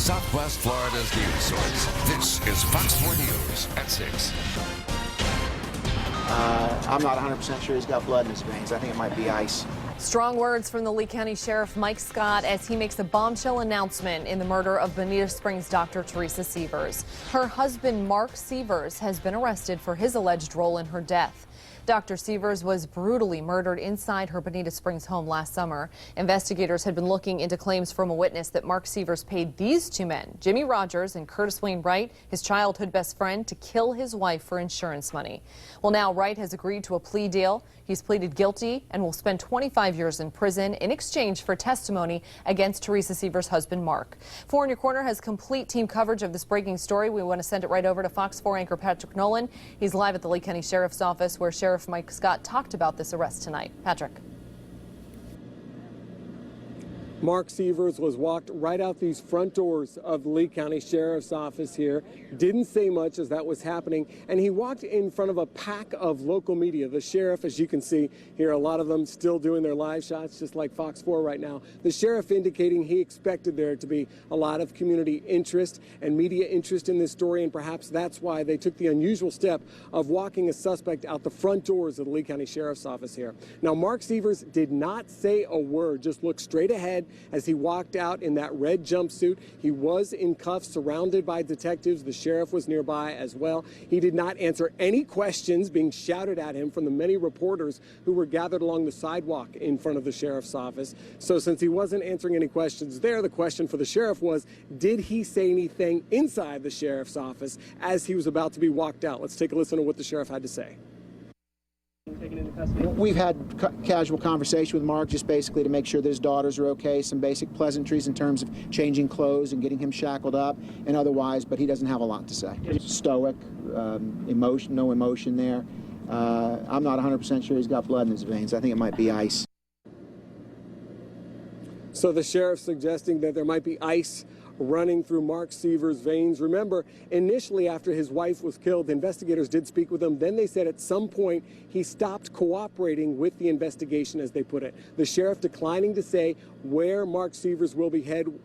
Southwest Florida's news source. This is Fox 4 News at 6. I'm not 100% sure he's got blood in his veins. I think it might be ice. Strong words from the Lee County Sheriff Mike Scott as he makes a bombshell announcement in the murder of Bonita Springs doctor Teresa Sievers. Her husband, Mark Sievers, has been arrested for his alleged role in her death. Dr. Sievers was brutally murdered inside her Bonita Springs home last summer. Investigators had been looking into claims from a witness that Mark Sievers paid these two men, Jimmy Rogers and Curtis Wayne Wright, his childhood best friend, to kill his wife for insurance money. Well, now Wright has agreed to a plea deal. He's pleaded guilty and will spend 25 years in prison in exchange for testimony against Teresa Sievers' husband, Mark. 4 in Your Corner has complete team coverage of this breaking story. We want to send it right over to Fox 4 anchor Patrick Nolan. He's live at the Lee County Sheriff's Office where Sheriff Mike Scott talked about this arrest tonight. Patrick. Mark Sievers was walked right out these front doors of the Lee County Sheriff's Office here. Didn't say much as that was happening, and he walked in front of a pack of local media. The sheriff, as you can see here, a lot of them still doing their live shots, just like Fox 4 right now. The sheriff indicating he expected there to be a lot of community interest and media interest in this story, and perhaps that's why they took the unusual step of walking a suspect out the front doors of the Lee County Sheriff's Office here. Now, Mark Sievers did not say a word, just looked straight ahead as he walked out in that red jumpsuit. He was in cuffs, surrounded by detectives. The sheriff was nearby as well. He did not answer any questions being shouted at him from the many reporters who were gathered along the sidewalk in front of the sheriff's office. So since he wasn't answering any questions there, the question for the sheriff was, did he say anything inside the sheriff's office as he was about to be walked out? Let's take a listen to what the sheriff had to say. We've had casual conversation with Mark, just basically to make sure that his daughters are okay, some basic pleasantries in terms of changing clothes and getting him shackled up and otherwise, but he doesn't have a lot to say. Stoic, no emotion there. I'm not 100% sure he's got blood in his veins. I think it might be ice. So the sheriff suggesting that there might be ice running through Mark Sievers' veins. Remember, initially after his wife was killed, investigators did speak with him. Then they said at some point he stopped cooperating with the investigation, as they put it. The sheriff declining to say where Mark Sievers will be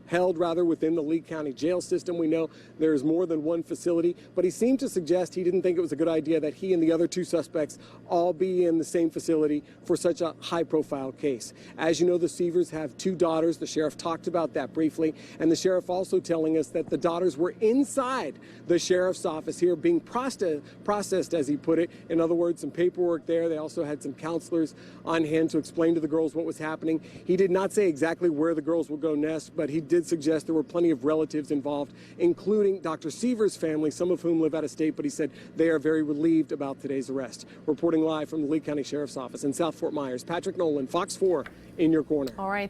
held within the Lee County jail system. We know there's more than one facility, but he seemed to suggest he didn't think it was a good idea that he and the other two suspects all be in the same facility for such a high-profile case. As you know, the Sievers have 2 daughters. The sheriff talked about that briefly, and the sheriff also telling us that the daughters were inside the sheriff's office here being processed, as he put it. In other words, some paperwork there. They also had some counselors on hand to explain to the girls what was happening. He did not say exactly where the girls will go next, but he did suggest there were plenty of relatives involved, including Dr. Sievers' family, some of whom live out of state, but he said they are very relieved about today's arrest. Reporting live from the Lee County Sheriff's Office in South Fort Myers, Patrick Nolan, Fox 4 in your corner. All right.